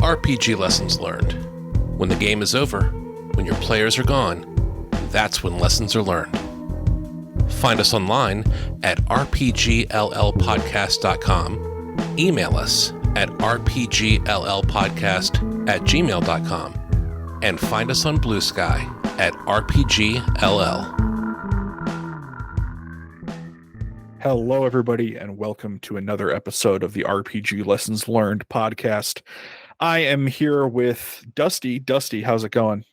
RPG Lessons Learned. When the game is over, when your players are gone, that's when lessons are learned. Find us online at rpgllpodcast.com, email us at rpgllpodcast@gmail.com, and find us on Blue Sky at rpgll. Hello, everybody, and welcome to another episode of the RPG Lessons Learned podcast. I am here with Dusty. Dusty, how's it going?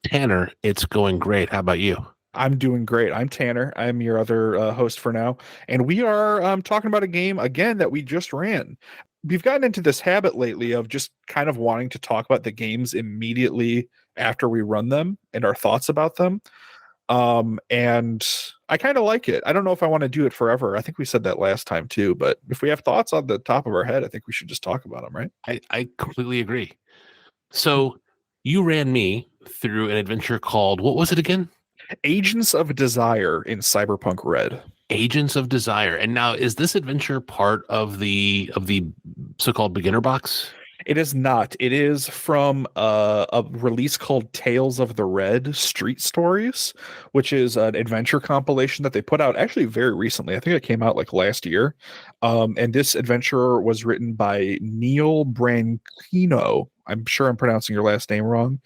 Tanner, it's going great. How about you? I'm doing great. I'm Tanner. I'm your other host for now, and we are talking about a game, again, that we just ran. We've gotten into this habit lately of just kind of wanting to talk about the games immediately after we run them and our thoughts about them. And I kind of like it. I don't know if I want to do it forever. I think we said that last time too, but if we have thoughts on the top of our head, I think we should just talk about them, right? I completely agree. So you ran me through an adventure called, what was it again? Agents of Desire in Cyberpunk RED. Agents of Desire. And now, is this adventure part of the so-called beginner box? It is not. It is from a release called Tales of the Red Street Stories, which is an adventure compilation that they put out actually very recently. I think it came out like last year. And this adventure was written by Neil Branchino. I'm sure I'm pronouncing your last name wrong,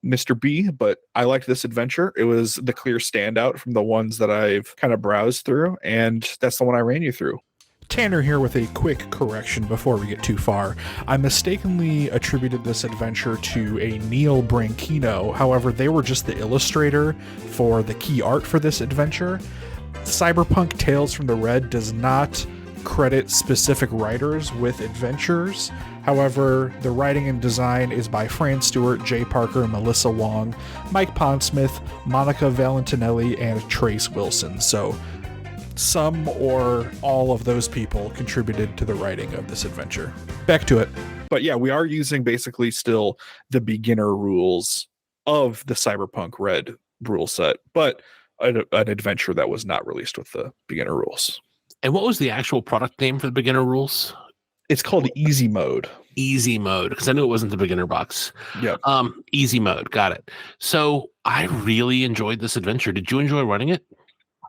Mr. B, but I liked this adventure. It was the clear standout from the ones that I've kind of browsed through, and that's the one I ran you through. Tanner here with a quick correction before we get too far. I mistakenly attributed this adventure to a Neil Branchino. However, they were just the illustrator for the key art for this adventure. Cyberpunk Tales from the Red does not credit specific writers with adventures. However, the writing and design is by Fran Stewart, Jay Parker, Melissa Wong, Mike Pondsmith, Monica Valentinelli, and Trace Wilson. So some or all of those people contributed to the writing of this adventure. Back to it. But yeah, we are using basically still the beginner rules of the Cyberpunk RED rule set, but an adventure that was not released with the beginner rules. And what was the actual product name for the beginner rules? It's called Easy Mode. Easy Mode, because I knew it wasn't the beginner box. Yeah. Easy Mode, got it. So I really enjoyed this adventure. Did you enjoy running it?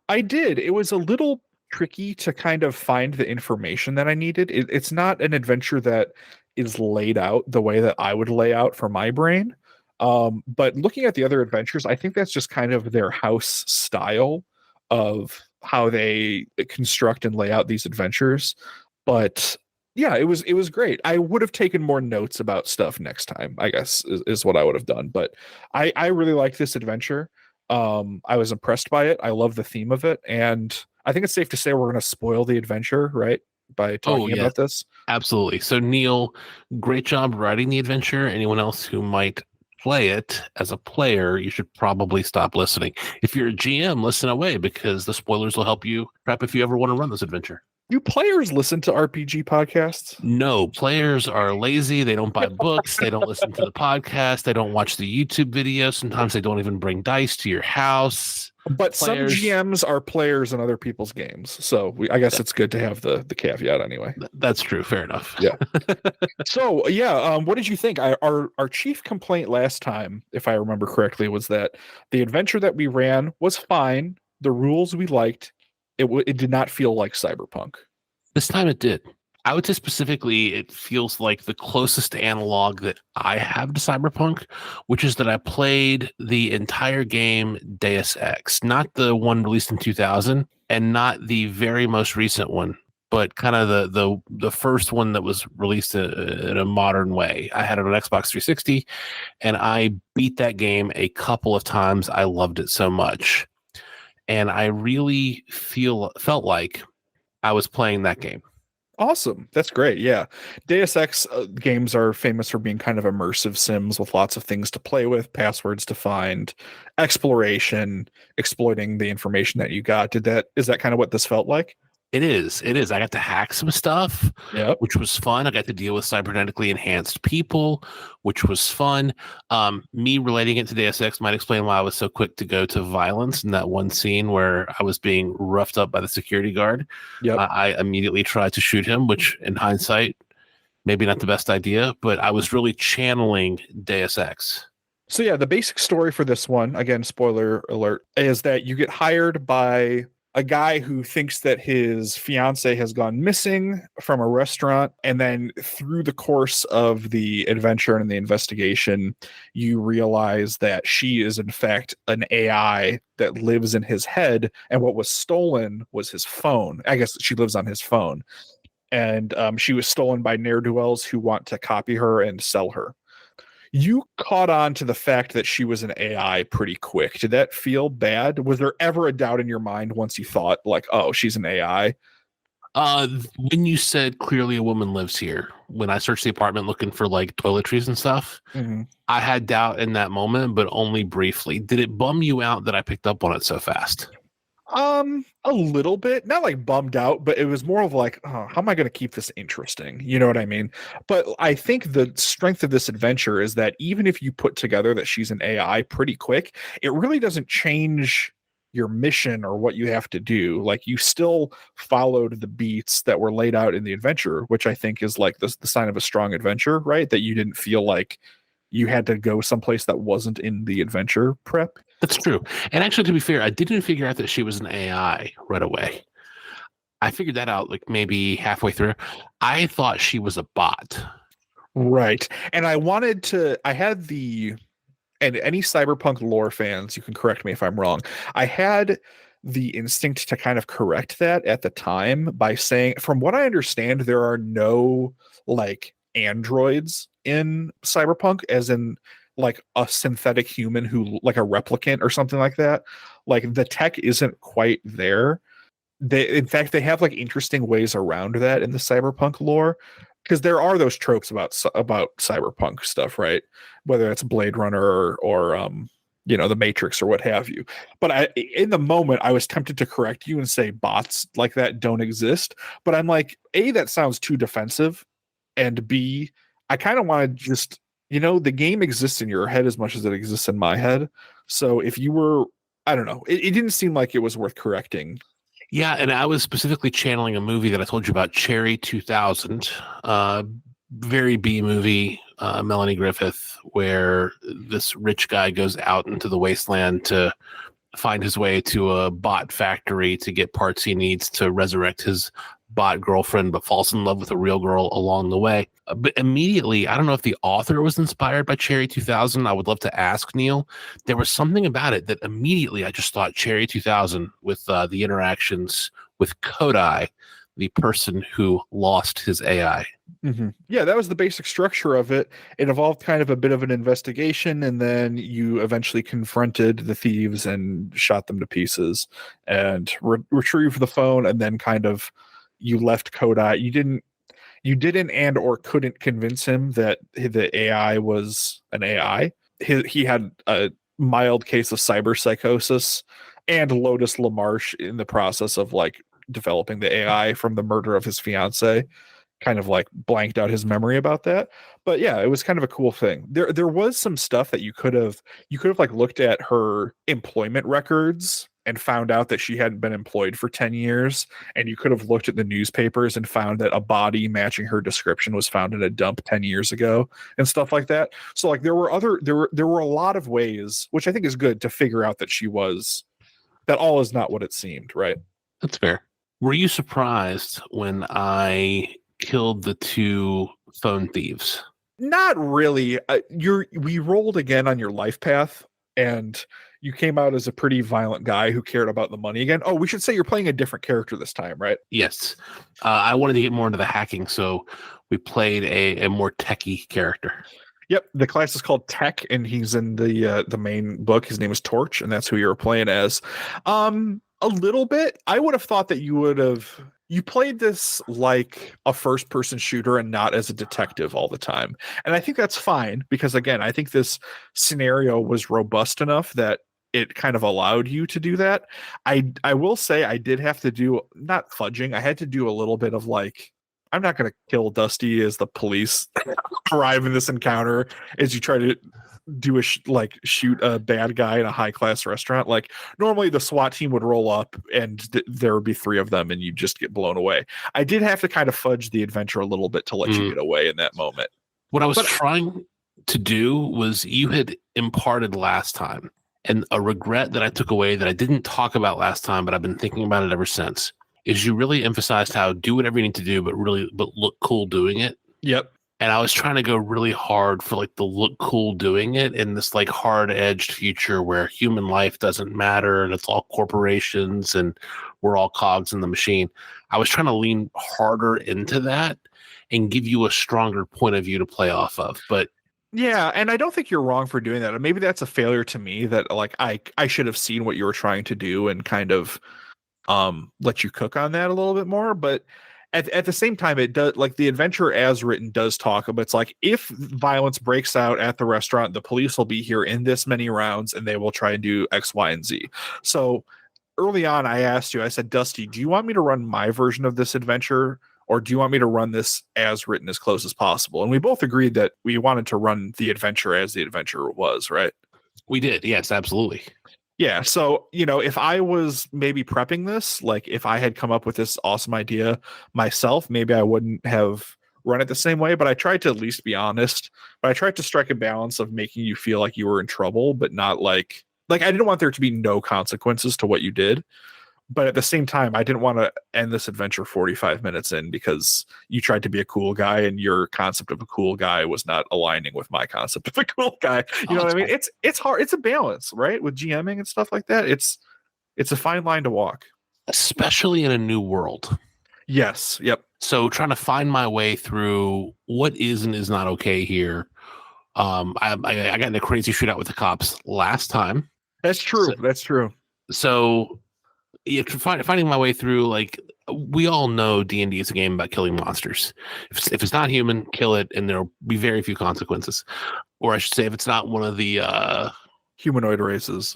I did. It was a little tricky to kind of find the information that I needed. It's not an adventure that is laid out the way that I would lay out for my brain. But looking at the other adventures, I think that's just kind of their house style of how they construct and lay out these adventures. But yeah, it was great. I would have taken more notes about stuff next time, I guess, is what I would have done. But I really like this adventure. I was impressed by it. I love the theme of it, and I think it's safe to say we're going to spoil the adventure, right? By talking about this. Absolutely. So Neil, great job writing the adventure. Anyone else who might play it as a player, you should probably stop listening. If you're a GM, listen away, because the spoilers will help you prep if you ever want to run this adventure. Do players listen to RPG podcasts? No, players are lazy. They don't buy books. They don't listen to the podcast. They don't watch the YouTube videos. Sometimes they don't even bring dice to your house. But players, some GMs are players in other people's games. So I guess it's good to have the caveat anyway. That's true. Fair enough. Yeah. So, yeah, what did you think? Our chief complaint last time, if I remember correctly, was that the adventure that we ran was fine. The rules we liked. It did not feel like Cyberpunk. This time it did. I would say specifically, it feels like the closest analog that I have to Cyberpunk, which is that I played the entire game Deus Ex, not the one released in 2000 and not the very most recent one, but kind of the first one that was released in a modern way. I had it on Xbox 360, and I beat that game a couple of times. I loved it so much. And I really felt like I was playing that game. Awesome. That's great. Yeah. Deus Ex games are famous for being kind of immersive sims with lots of things to play with, passwords to find, exploration, exploiting the information that you got. Is that kind of what this felt like? It is. I got to hack some stuff, which was fun. I got to deal with cybernetically enhanced people, which was fun. Me relating it to Deus Ex might explain why I was so quick to go to violence in that one scene where I was being roughed up by the security guard. I immediately tried to shoot him, which in hindsight maybe not the best idea, but I was really channeling Deus Ex. So yeah, the basic story for this one, again, spoiler alert, is that you get hired by a guy who thinks that his fiance has gone missing from a restaurant, and then through the course of the adventure and the investigation, you realize that she is in fact an AI that lives in his head, and what was stolen was his phone. I guess she lives on his phone, and she was stolen by ne'er-do-wells who want to copy her and sell her. You caught on to the fact that she was an AI pretty quick. Did that feel bad? Was there ever a doubt in your mind once you thought, like, oh, she's an AI? When you said clearly a woman lives here, when I searched the apartment looking for like toiletries and stuff, I had doubt in that moment, but only briefly. Did it bum you out that I picked up on it so fast? A little bit, not like bummed out, but it was more of like, oh, how am I going to keep this interesting? You know what I mean? But I think the strength of this adventure is that even if you put together that she's an AI pretty quick, it really doesn't change your mission or what you have to do. Like you still followed the beats that were laid out in the adventure, which I think is like the sign of a strong adventure, right? That you didn't feel like you had to go someplace that wasn't in the adventure prep. That's true. And actually, to be fair, I didn't figure out that she was an AI right away. I figured that out like maybe halfway through. I thought she was a bot. Right. And I had and any Cyberpunk lore fans, you can correct me if I'm wrong. I had the instinct to kind of correct that at the time by saying, from what I understand, there are no like androids in Cyberpunk, as in like a synthetic human who like a replicant or something like that. Like the tech isn't quite there. In fact, they have like interesting ways around that in the Cyberpunk lore, because there are those tropes about cyberpunk stuff, right? Whether it's Blade Runner or the Matrix or what have you. But in the moment, I was tempted to correct you and say bots like that don't exist. But I'm like, A, that sounds too defensive, and B, I kind of want to just, the game exists in your head as much as it exists in my head. So if you were, I don't know, it didn't seem like it was worth correcting. Yeah, and I was specifically channeling a movie that I told you about, Cherry 2000, very B movie, Melanie Griffith, where this rich guy goes out into the wasteland to find his way to a bot factory to get parts he needs to resurrect his bot girlfriend, but falls in love with a real girl along the way. But immediately, I don't know if the author was inspired by Cherry 2000. I would love to ask Neil. There was something about it that immediately I just thought Cherry 2000 with the interactions with Kodai, the person who lost his AI. Mm-hmm. Yeah, that was the basic structure of it. It evolved kind of a bit of an investigation, and then you eventually confronted the thieves and shot them to pieces and retrieved the phone, and then kind of you left Kodai. You didn't and or couldn't convince him that the AI was an AI. He had a mild case of cyber psychosis, and Lotus LaMarche in the process of like developing the AI from the murder of his fiance kind of like blanked out his memory about that. But yeah, it was kind of a cool thing. There was some stuff that you could have like looked at her employment records and found out that she hadn't been employed for 10 years, and you could have looked at the newspapers and found that a body matching her description was found in a dump 10 years ago and stuff like that. So like there were a lot of ways, which I think is good, to figure out that all is not what it seemed, right? That's fair. Were you surprised when I killed the two phone thieves? Not really. We rolled again on your life path, and you came out as a pretty violent guy who cared about the money again. Oh, we should say you're playing a different character this time, right? Yes. I wanted to get more into the hacking, so we played a more techie character. Yep, the class is called Tech, and he's in the main book. His name is Torch, and that's who you're playing as. A little bit. I would have thought that you played this like a first person shooter and not as a detective all the time. And I think that's fine, because again, I think this scenario was robust enough that it kind of allowed you to do that. I will say I did have to do, not fudging, I had to do a little bit of like, I'm not going to kill Dusty as the police arrive in this encounter as you try to do like shoot a bad guy in a high class restaurant. Like normally the SWAT team would roll up and there would be three of them and you just get blown away. I did have to kind of fudge the adventure a little bit to let you get away in that moment. What I was But trying to do was you had imparted last time, and a regret that I took away that I didn't talk about last time, but I've been thinking about it ever since, is you really emphasized how do whatever you need to do, but look cool doing it. yep. And I was trying to go really hard for like the look cool doing it in this like hard edged future where human life doesn't matter and it's all corporations and we're all cogs in the machine. I was trying to lean harder into that and give you a stronger point of view to play off of. But Yeah, and I don't think you're wrong for doing that. Maybe that's a failure to me that like I should have seen what you were trying to do and kind of let you cook on that a little bit more. But at the same time, it does like the adventure as written does talk about it's like if violence breaks out at the restaurant, the police will be here in this many rounds and they will try and do X, Y, and Z. So early on, I asked you, I said, Dusty, do you want me to run my version of this adventure? Or do you want me to run this as written as close as possible? And we both agreed that we wanted to run the adventure as the adventure was, right? we did. Yes, absolutely. Yeah. So, if I was maybe prepping this, like if I had come up with this awesome idea myself, maybe I wouldn't have run it the same way, but I tried to at least be honest. But I tried to strike a balance of making you feel like you were in trouble, but not like I didn't want there to be no consequences to what you did. But at the same time, I didn't want to end this adventure 45 minutes in because you tried to be a cool guy and your concept of a cool guy was not aligning with my concept of a cool guy. You know what I mean? It's hard. It's a balance, right? With GMing and stuff like that. It's a fine line to walk. Especially in a new world. Yes. Yep. So trying to find my way through what is and is not okay here. I got in a crazy shootout with the cops last time. That's true. That's true. So yeah, finding my way through, like, we all know D&D is a game about killing monsters. If it's not human, kill it, and there'll be very few consequences. Or I should say, if it's not one of the humanoid races,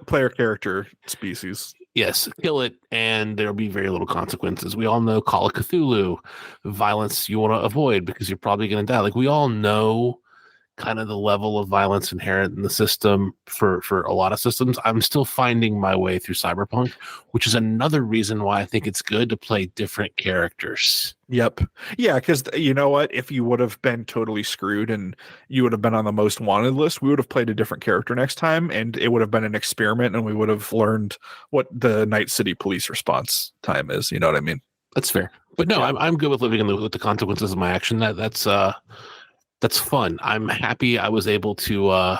player character species. Yes, kill it, and there'll be very little consequences. We all know Call of Cthulhu, violence you want to avoid because you're probably going to die. Like, we all know kind of the level of violence inherent in the system for a lot of systems. I'm still finding my way through Cyberpunk, which is another reason why I think it's good to play different characters. Yep. Yeah, because you know what? If you would have been totally screwed and you would have been on the most wanted list, we would have played a different character next time, and it would have been an experiment, and we would have learned what the Night City police response time is. You know what I mean? That's fair. But no, yeah. I'm good with living with the consequences of my action. That's fun. I'm happy I was able to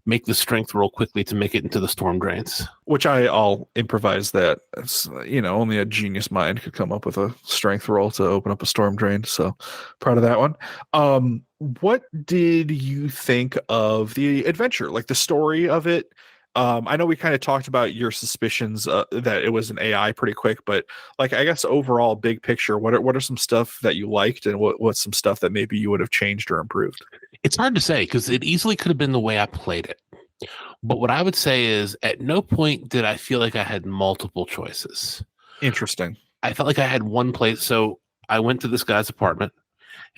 make the strength roll quickly to make it into the storm drains. Which I'll improvise that. It's, only a genius mind could come up with a strength roll to open up a storm drain. So proud of that one. What did you think of the adventure? Like the story of it? I know we kind of talked about your suspicions that it was an AI pretty quick, but like I guess overall, big picture, what are some stuff that you liked, and what's some stuff that maybe you would have changed or improved? It's hard to say because it easily could have been the way I played it. But what I would say is, at no point did I feel like I had multiple choices. Interesting. I felt like I had one place. So I went to this guy's apartment,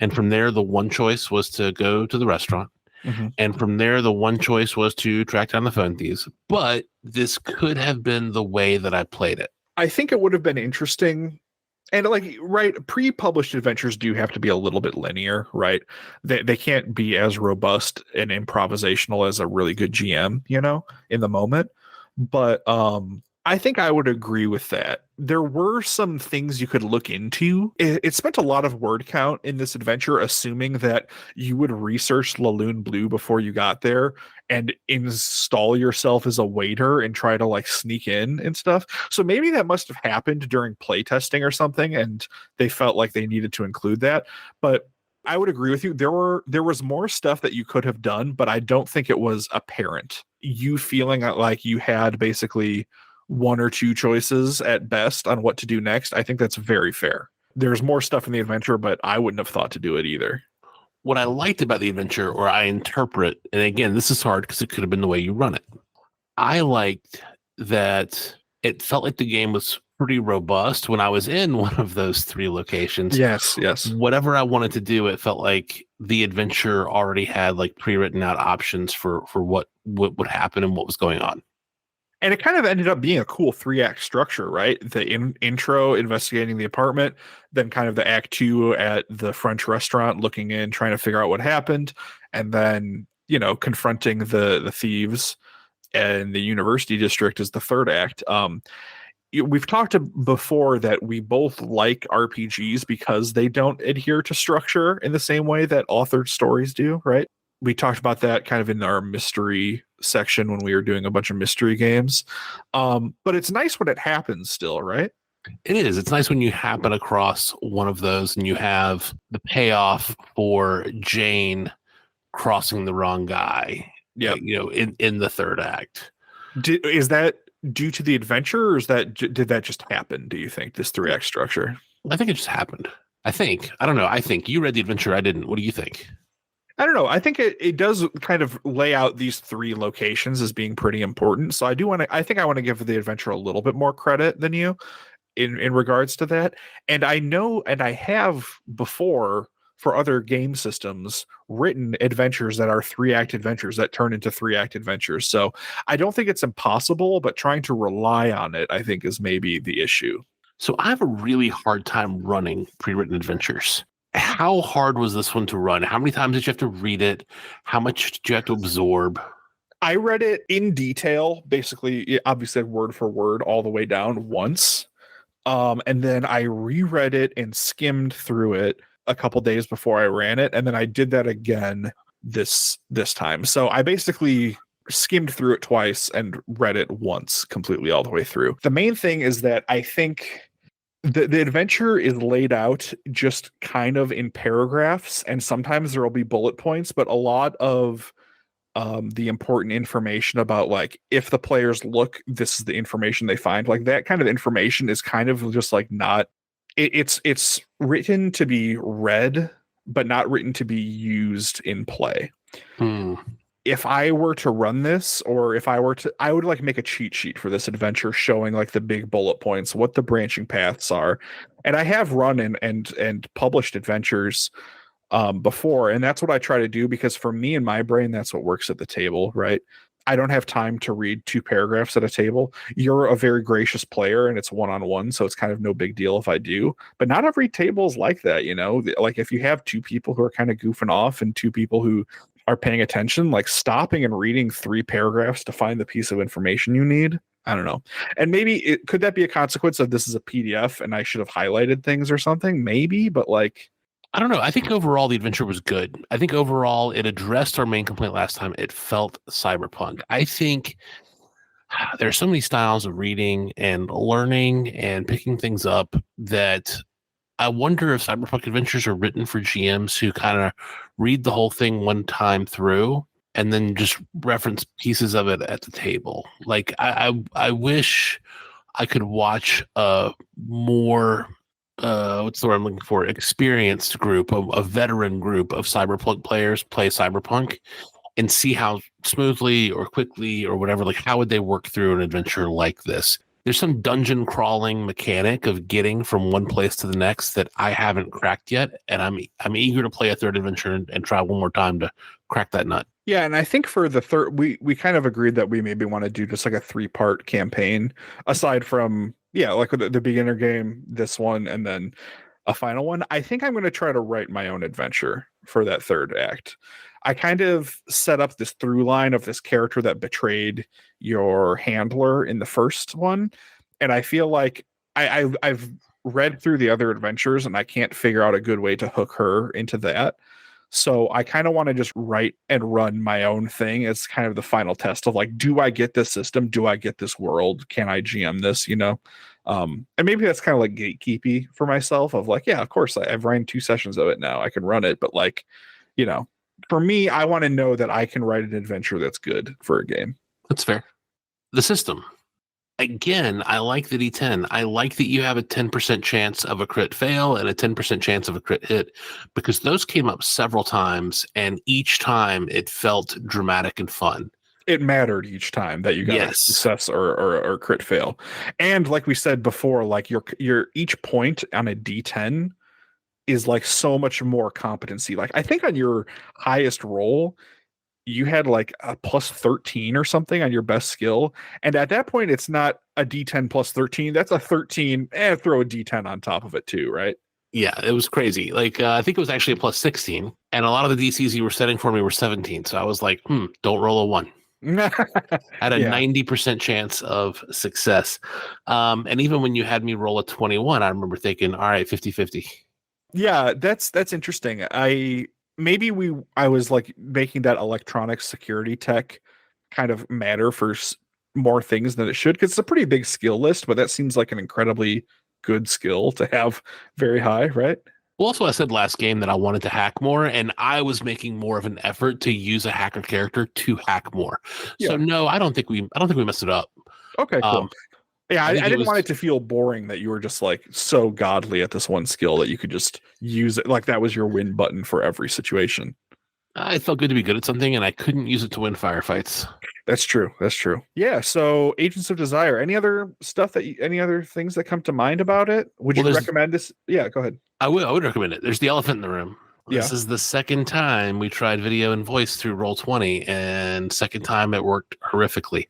and from there, the one choice was to go to the restaurant. Mm-hmm. And from there, the one choice was to track down the phone thieves. But this could have been the way that I played it. I think it would have been interesting. And like, right, pre-published adventures do have to be a little bit linear, right? They can't be as robust and improvisational as a really good GM, in the moment. But I think I would agree with that. There were some things you could look into. It spent a lot of word count in this adventure, assuming that you would research Laloon Blue before you got there and install yourself as a waiter and try to like sneak in and stuff. So maybe that must have happened during playtesting or something, and they felt like they needed to include that. But I would agree with you. There was more stuff that you could have done, but I don't think it was apparent. You feeling like you had basically one or two choices at best on what to do next, I think that's very fair. There's more stuff in the adventure, but I wouldn't have thought to do it either. What I liked about the adventure, or I interpret, and again, this is hard because it could have been the way you run it. I liked that it felt like the game was pretty robust. When I was in one of those three locations, Yes, yes. whatever I wanted to do, it felt like the adventure already had like pre-written out options for what would happen and what was going on. And it kind of ended up being a cool 3-act structure, right? The intro, investigating the apartment, then kind of the act 2 at the French restaurant, looking in, trying to figure out what happened, and then, confronting the thieves and the university district is the third act. We've talked before that we both like RPGs because they don't adhere to structure in the same way that authored stories do, right? We talked about that kind of in our mystery section when we were doing a bunch of mystery games. But it's nice when it happens still, right? It is. It's nice when you happen across one of those and you have the payoff for Jane crossing the wrong guy. Yeah. In the third act. Is that due to the adventure, or did that just happen? Do you think this 3-act structure? I think it just happened. I don't know. I think you read the adventure. I didn't. What do you think? I don't know. I think it does kind of lay out these 3 locations as being pretty important. So I think I want to give the adventure a little bit more credit than you in regards to that. And I know, and I have before for other game systems written adventures that are 3-act adventures that turn into 3-act adventures. So I don't think it's impossible, but trying to rely on it, I think, is maybe the issue. So I have a really hard time running pre-written adventures. How hard was this one to run? How many times did you have to read it? How much did you have to absorb? I read it in detail, basically, obviously word for word all the way down once. And then I reread it and skimmed through it a couple days before I ran it, and then I did that again this time. So I basically skimmed through it twice and read it once completely all the way through. The main thing is that I think the adventure is laid out just kind of in paragraphs, and sometimes there will be bullet points, but a lot of the important information about, like, if the players look, this is the information they find, like that kind of information is kind of just like not it's written to be read but not written to be used in play. If I were to run this, or if I would like make a cheat sheet for this adventure showing like the big bullet points, what the branching paths are. And I have run and published adventures before, and that's what I try to do, because for me, in my brain, that's what works at the table, right? I don't have time to read 2 paragraphs at a table. You're a very gracious player and it's one-on-one, so it's kind of no big deal if I do, but not every table is like that. Like if you have 2 people who are kind of goofing off and 2 people who are paying attention, like stopping and reading 3 paragraphs to find the piece of information you need, I don't know. And maybe could that be a consequence of this is a PDF and I should have highlighted things or something? Maybe, but like, I don't know. I think overall the adventure was good. I think overall it addressed our main complaint last time. It felt cyberpunk. I think there are so many styles of reading and learning and picking things up that I wonder if cyberpunk adventures are written for GMs who kind of read the whole thing one time through and then just reference pieces of it at the table. Like I wish I could watch a more what's the word I'm looking for? Experienced group, a veteran group of cyberpunk players play cyberpunk and see how smoothly or quickly or whatever, like how would they work through an adventure like this? There's some dungeon crawling mechanic of getting from one place to the next that I haven't cracked yet, and I'm eager to play a third adventure and try one more time to crack that nut. Yeah, and I think for the third, we kind of agreed that we maybe want to do just like a 3-part campaign, aside from, yeah, like the beginner game, this one, and then a final one. I think I'm going to try to write my own adventure for that third act. I kind of set up this through line of this character that betrayed your handler in the first one, and I feel like I've read through the other adventures and I can't figure out a good way to hook her into that. So I kind of want to just write and run my own thing as kind of the final test of like, do I get this system? Do I get this world? Can I GM this? And maybe that's kind of like gatekeepy for myself of like, yeah, of course I've ran 2 sessions of it now. I can run it, but like, for me, I want to know that I can write an adventure that's good for a game. That's fair. The system. Again, I like the D10. I like that you have a 10% chance of a crit fail and a 10% chance of a crit hit, because those came up several times and each time it felt dramatic and fun. it mattered each time that you got a Yes. success or crit fail. And like we said before, like your each point on a D10 is like so much more competency. Like I think on your highest roll, you had like a plus 13 or something on your best skill. And at that point, it's not a D10 plus 13. That's a 13 and throw a D10 on top of it too, right? Yeah, it was crazy. Like I think it was actually a plus 16, and a lot of the DCs you were setting for me were 17. So I was like, don't roll a one. I had a Yeah. 90% chance of success. And even when you had me roll a 21, I remember thinking, all right, 50-50. Yeah, that's interesting. I was like making that electronic security tech kind of matter for more things than it should because it's a pretty big skill list, but that seems like an incredibly good skill to have very high, right? Well, also, I said last game that I wanted to hack more, and I was making more of an effort to use a hacker character to hack more. So Yeah. no, I don't think we messed it up. Okay, Um, cool. Yeah, I think I it didn't want it was to feel boring that you were just like so godly at this one skill that you could just use it like that was your win button for every situation. it felt good to be good at something, and I couldn't use it to win firefights. That's true. That's true. Yeah. So, Agents of Desire. Any other stuff any other things that come to mind about it? Would Well, you there's recommend this? Yeah. Go ahead. I would recommend it. There's the elephant in the room. This Yeah. is the second time we tried video and voice through Roll20, and second time it worked horrifically.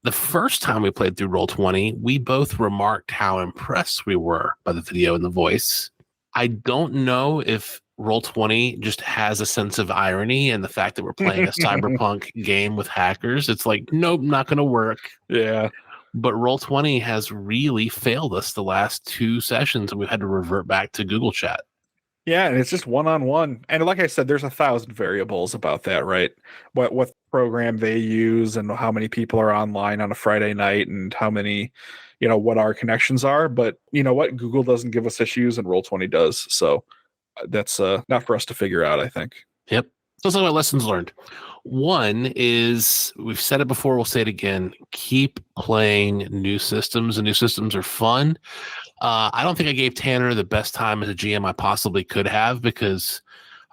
The first time we played through Roll20, we both remarked how impressed we were by the video and the voice. I don't know if Roll20 just has a sense of irony and the fact that we're playing a cyberpunk game with hackers. It's like, nope, not going to work. Yeah. But Roll20 has really failed us the last two sessions, and we've had to revert back to Google Chat. Yeah, and it's just one on one. And like I said, there's 1,000 variables about that, right? What program they use and how many people are online on a Friday night and how many, what our connections are. But you know what? Google doesn't give us issues and Roll20 does. So that's not for us to figure out, I think. Yep. So let's talk about lessons learned. One is we've said it before, we'll say it again. Keep playing new systems, and new systems are fun. I don't think I gave Tanner the best time as a GM I possibly could have because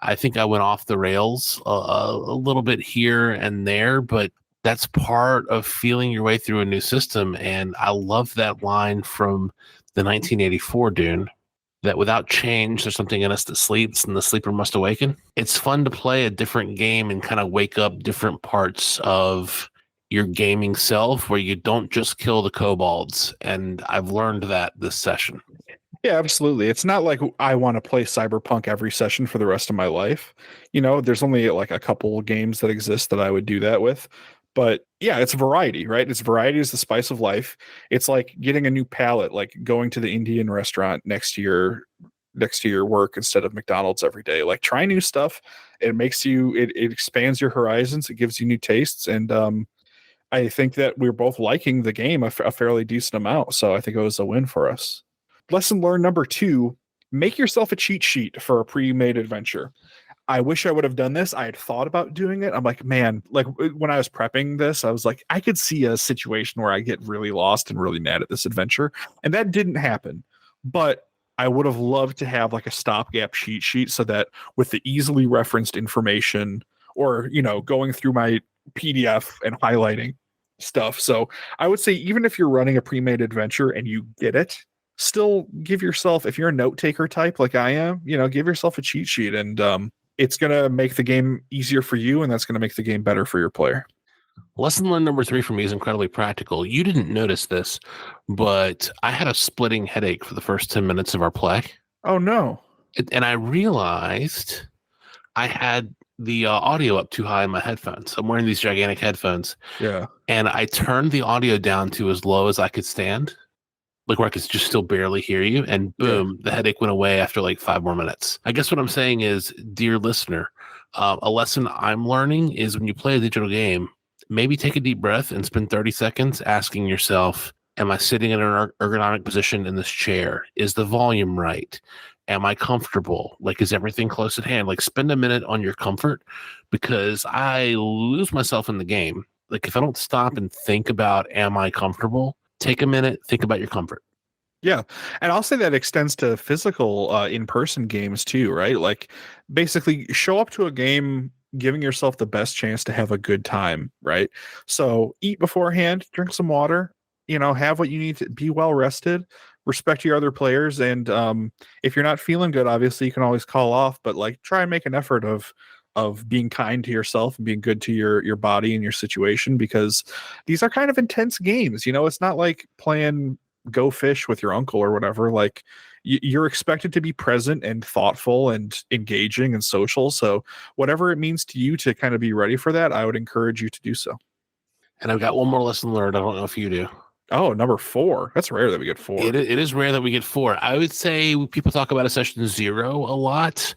I think I went off the rails a little bit here and there, but that's part of feeling your way through a new system. And I love that line from the 1984 Dune that without change, there's something in us that sleeps and the sleeper must awaken. It's fun to play a different game and kind of wake up different parts of your gaming self where you don't just kill the kobolds. And I've learned that this session. Yeah, absolutely. It's not like I want to play Cyberpunk every session for the rest of my life. There's only like a couple games that exist that I would do that with. But yeah, it's variety, right? It's variety is the spice of life. It's like getting a new palate, like going to the Indian restaurant next to your work instead of McDonald's every day. Like try new stuff. It makes it expands your horizons. It gives you new tastes. And I think that we're both liking the game a fairly decent amount. So I think it was a win for us. Lesson learned number 2, make yourself a cheat sheet for a pre-made adventure. I wish I would have done this. I had thought about doing it. I'm like, man, like when I was prepping this, I was like, I could see a situation where I get really lost and really mad at this adventure. And that didn't happen. But I would have loved to have like a stopgap cheat sheet so that with the easily referenced information or, going through my PDF and highlighting stuff. So I would say, even if you're running a pre-made adventure and you get it, still give yourself, if you're a note taker type like I am, give yourself a cheat sheet and it's going to make the game easier for you and that's going to make the game better for your player. Lesson learned number 3 for me is incredibly practical. You didn't notice this, but I had a splitting headache for the first 10 minutes of our play. Oh, no. And I realized I had the audio up too high in my headphones. I'm wearing these gigantic headphones. Yeah. And I turned the audio down to as low as I could stand, like where I could just still barely hear you. And boom, the headache went away after like 5 more minutes. I guess what I'm saying is, dear listener, a lesson I'm learning is when you play a digital game, maybe take a deep breath and spend 30 seconds asking yourself, am I sitting in an ergonomic position in this chair? Is the volume right? Am I comfortable? Like, is everything close at hand? Like, spend a minute on your comfort, because I lose myself in the game. Like, if I don't stop and think about, am I comfortable? Take a minute, think about your comfort. Yeah. And I'll say that extends to physical in-person games too, right? Like basically show up to a game giving yourself the best chance to have a good time, right? So eat beforehand, drink some water, have what you need to be well rested, respect your other players, and if you're not feeling good, obviously you can always call off, but like try and make an effort of being kind to yourself and being good to your body and your situation, because these are kind of intense games. It's not like playing Go Fish with your uncle or whatever. Like you're expected to be present and thoughtful and engaging and social. So whatever it means to you to kind of be ready for that, I would encourage you to do so. And I've got one more lesson learned. I don't know if you do. Oh, number 4. That's rare that we get 4. It is rare that we get 4. I would say people talk about a session 0 a lot.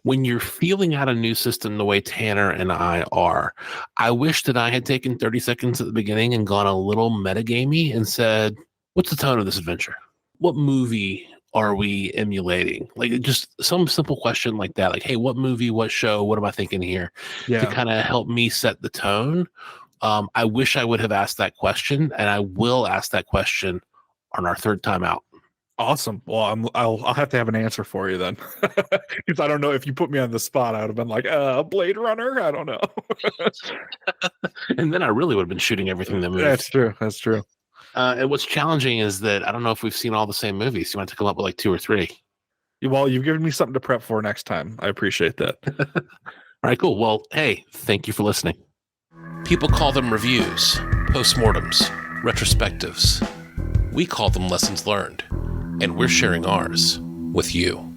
When you're feeling out a new system the way Tanner and I are, I wish that I had taken 30 seconds at the beginning and gone a little metagamey and said, what's the tone of this adventure? What movie are we emulating? Like just some simple question like that. Like, hey, what movie, what show, what am I thinking here? To kind of help me set the tone. I wish I would have asked that question, and I will ask that question on our third time out. Awesome. Well, I'll have to have an answer for you then, because I don't know, if you put me on the spot, I would have been like, Blade Runner. I don't know. And then I really would have been shooting everything that moved. That's true. And what's challenging is that I don't know if we've seen all the same movies. You want to come up with like 2 or 3? Well, you've given me something to prep for next time. I appreciate that. All right, cool. Well, hey, thank you for listening. People call them reviews, postmortems, retrospectives. We call them lessons learned, and we're sharing ours with you.